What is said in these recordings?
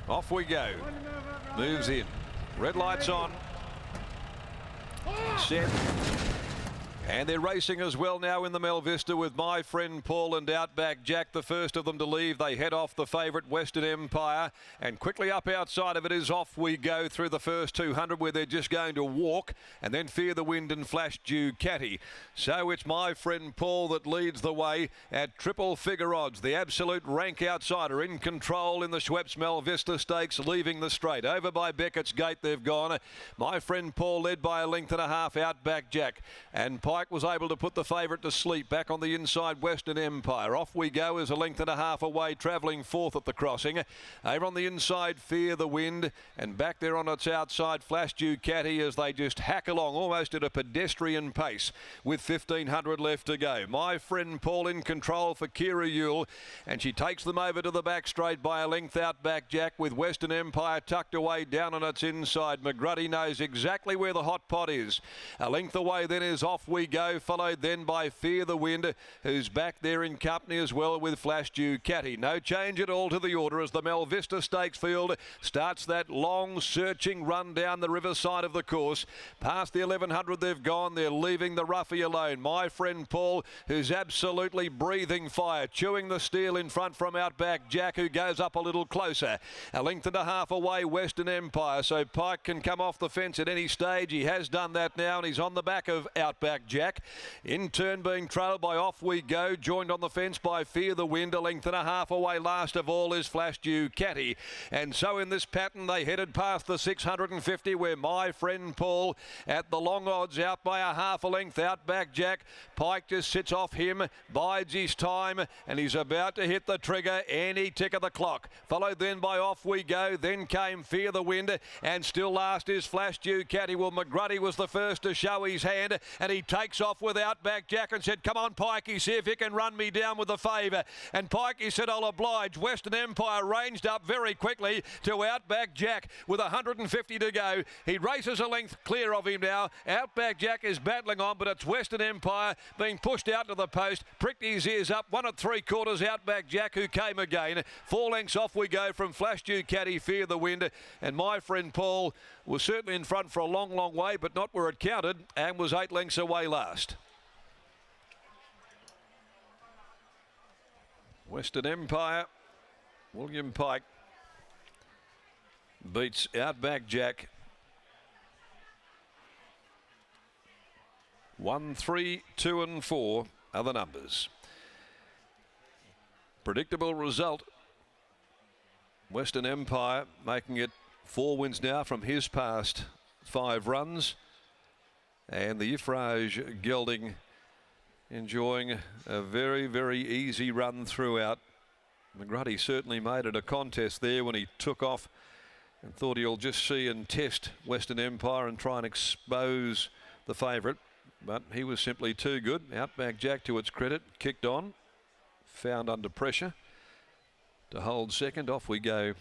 Off we go. Moves in. Red lights on. Set. And they're racing as well now in the Mel Vista with My Friend Paul and Outback Jack, the first of them to leave. They head off the favourite Western Empire, and quickly up outside of it is Off We Go through the first 200 where they're just going to walk, and then Fear the Wind and Flash Ducati. So it's My Friend Paul that leads the way at triple figure odds. The absolute rank outsider in control in the Schweppes Mel Vista Stakes, leaving the straight. Over by Beckett's Gate they've gone. My Friend Paul led by a length and a half. Outback Jack and Pike was able to put the favourite to sleep. Back on the inside, Western Empire. Off We Go is a length and a half away, travelling fourth at the crossing. Over on the inside, Fear the Wind, and back there on its outside, Flash Ducati as they just hack along almost at a pedestrian pace with 1,500 left to go. My Friend Paul in control for Kira Yule, and she takes them over to the back straight by a length. Outback Jack with Western Empire tucked away down on its inside. McGruddy knows exactly where the hot pot is. A length away then is Off We Go, followed then by Fear the Wind, who's back there in company as well with Flash Ducati. No change at all to the order as the Mel Vista Stakes field starts that long searching run down the riverside of the course. Past the 1100 they've gone. They're leaving the roughie alone. My Friend Paul, who's absolutely breathing fire, chewing the steel in front from Outback Jack, who goes up a little closer. A length and a half away, Western Empire, so Pike can come off the fence at any stage. He has done that now, and he's on the back of Outback Jack. In turn being trailed by Off We Go, joined on the fence by Fear the Wind. A length and a half away last of all is Flash Ducati. And so in this pattern they headed past the 650 where My Friend Paul at the long odds out by a half a length. Outback Jack. Pike just sits off him, bides his time, and he's about to hit the trigger any tick of the clock. Followed then by Off We Go, then came Fear the Wind, and still last is Flash Ducati. Well, McGruddy was the first to show his hand, and he takes off with Outback Jack and said, come on Pikey, see if you can run me down with a favour. And Pikey said, I'll oblige. Western Empire ranged up very quickly to Outback Jack with 150 to go. He races a length clear of him now. Outback Jack is battling on, but it's Western Empire being pushed out to the post. Pricked his ears up, 1 3/4 Outback Jack, who came again. 4 lengths Off We Go from Flash Ducati, Fear the Wind, and My Friend Paul was certainly in front for a long, long way, but not where it counted, and was 8 lengths away last. Western Empire, William Pike beats Outback Jack. 1, 3, 2 and 4 are the numbers. Predictable result. Western Empire making it 4 wins now from his past 5 runs. And the Ifraj gelding enjoying a very, very easy run throughout. McGruddy certainly made it a contest there when he took off and thought he'll just see and test Western Empire and try and expose the favourite. But he was simply too good. Outback Jack, to its credit, kicked on, found under pressure to hold second. Off We Go.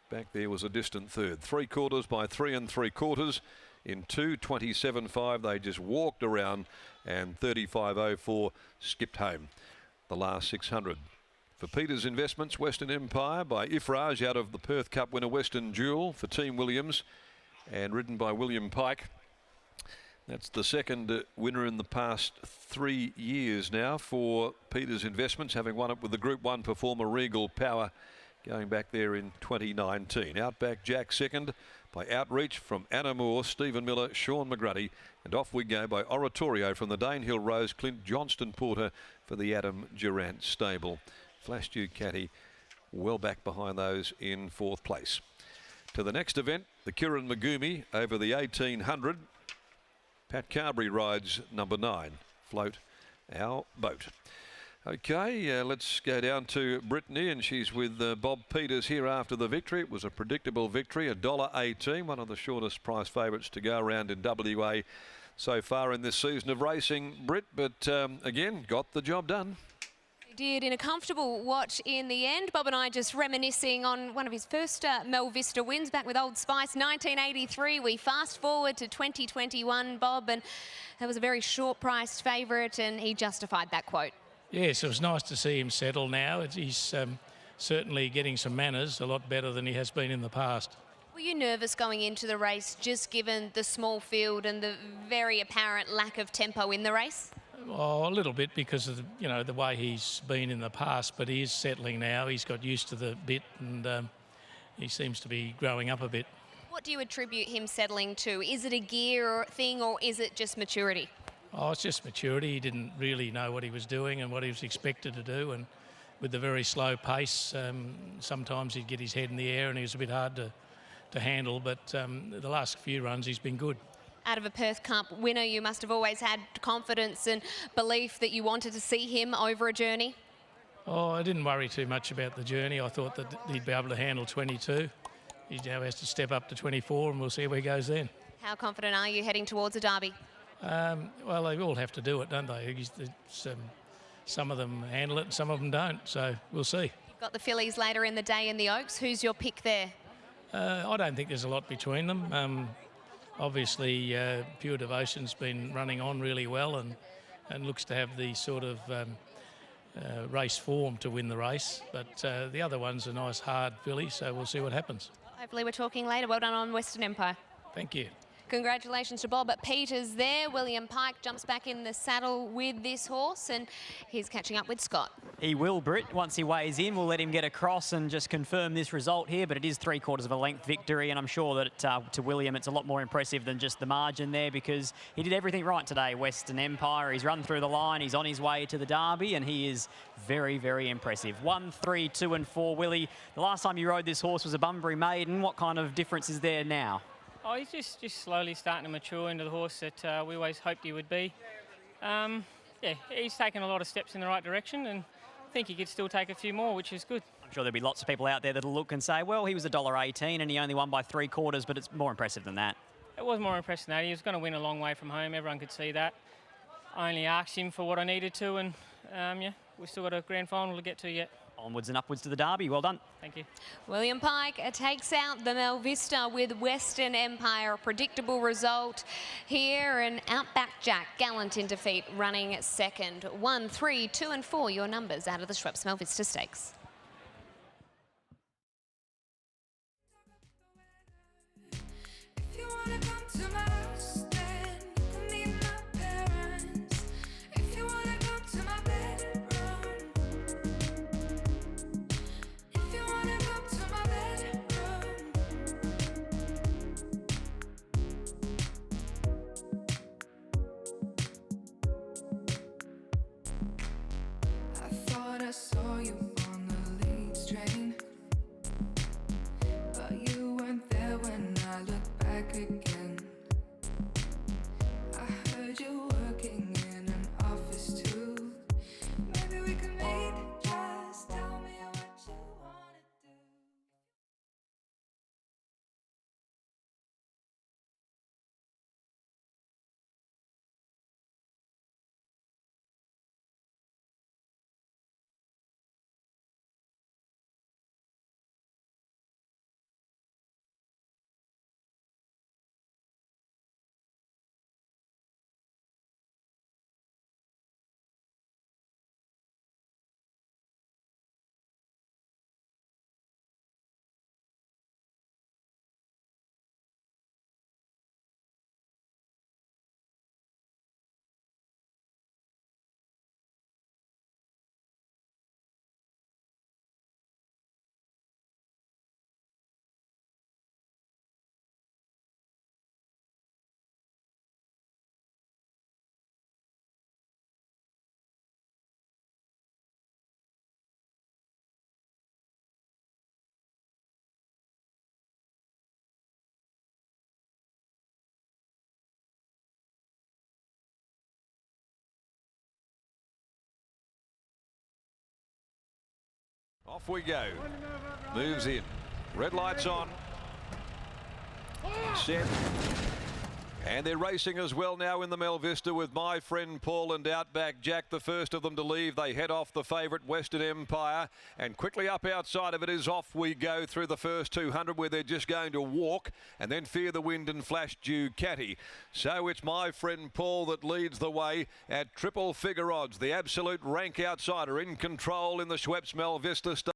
Back there was a distant third. 3/4 by 3 3/4. In 2:27.5 they just walked around, and 35.04 skipped home the last 600. For Peter's Investments, Western Empire by Ifraj out of the Perth Cup winner Western Jewel for Team Williams, and ridden by William Pike. That's the second winner in the past 3 years now for Peter's Investments, having won it with the Group 1 performer Regal Power going back there in 2019. Outback Jack second by Outreach from Anna Moore, Stephen Miller, Sean McGruddy, and Off We Go by Oratorio from the Danehill Rose, Clint Johnston Porter for the Adam Durant stable. Flash Ducati well back behind those in 4th place. To the next event, the Kiran Magumi over the 1800. Pat Carberry rides number 9, Float Our Boat. Okay, let's go down to Brittany, and she's with Bob Peters here after the victory. It was a predictable victory, $1.18, one of the shortest price favourites to go around in WA so far in this season of racing, Britt, but again, got the job done. Did in a comfortable watch in the end. Bob and I just reminiscing on one of his first Mel Vista wins back with Old Spice, 1983. We fast forward to 2021, Bob, and that was a very short-priced favourite, and he justified that quote. Yes, it was nice to see him settle now. He's certainly getting some manners, a lot better than he has been in the past. Were you nervous going into the race, just given the small field and the very apparent lack of tempo in the race? Oh, a little bit because of the way he's been in the past, but he is settling now. He's got used to the bit, and he seems to be growing up a bit. What do you attribute him settling to? Is it a gear thing or is it just maturity? Oh, it's just maturity. He didn't really know what he was doing and what he was expected to do, and with the very slow pace, sometimes he'd get his head in the air and he was a bit hard to handle, but the last few runs he's been good. Out of a Perth Cup winner, you must have always had confidence and belief that you wanted to see him over a journey. Oh, I didn't worry too much about the journey. I thought that he'd be able to handle 22. He now has to step up to 24 and we'll see where he goes then. How confident are you heading towards a derby? Well, they all have to do it, don't they? Some of them handle it and some of them don't, so we'll see. You've got the fillies later in the day in the Oaks. Who's your pick there? I don't think there's a lot between them. Obviously, Pure Devotion's been running on really well and looks to have the sort of race form to win the race. But the other one's a nice hard filly, so we'll see what happens. Hopefully we're talking later. Well done on Western Empire. Thank you. Congratulations to Bob Peters there. William Pike jumps back in the saddle with this horse and he's catching up with Scott. He will, Britt. Once he weighs in, we'll let him get across and just confirm this result here, but it is 3/4 of a length victory, and I'm sure that to William it's a lot more impressive than just the margin there, because he did everything right today, Western Empire. He's run through the line, he's on his way to the Derby, and he is very, very impressive. 1, 3, 2 and 4. Willie, the last time you rode this horse was a Bunbury Maiden. What kind of difference is there now? Oh, he's just slowly starting to mature into the horse that we always hoped he would be. Yeah, he's taken a lot of steps in the right direction, and I think he could still take a few more, which is good. I'm sure there'll be lots of people out there that'll look and say, well, he was $1.18 and he only won by 3/4, but it's more impressive than that. It was more impressive than that. He was going to win a long way from home. Everyone could see that. I only asked him for what I needed to, and yeah, we've still got a grand final to get to yet. Onwards and upwards to the Derby. Well done. Thank you. William Pike takes out the Melvista with Western Empire. A predictable result here, and Outback Jack, gallant in defeat, running second. 1, 3, 2 and 4, your numbers out of the Schweppes Melvista Stakes. I saw you on the Leeds train, but you weren't there when I look back again. I heard you working in an office too. Maybe we can meet, just tell me what you wanna do. Off we go. Moves in. Red lights on. Set. And they're racing as well now in the Melvista with My Friend Paul and Outback Jack, the first of them to leave. They head off the favourite Western Empire, and quickly up outside of it is Off We Go through the first 200, where they're just going to walk and then Fear the Wind and Flash Ducati. So it's My Friend Paul that leads the way at triple figure odds. The absolute rank outsider in control in the Schweppes Melvista.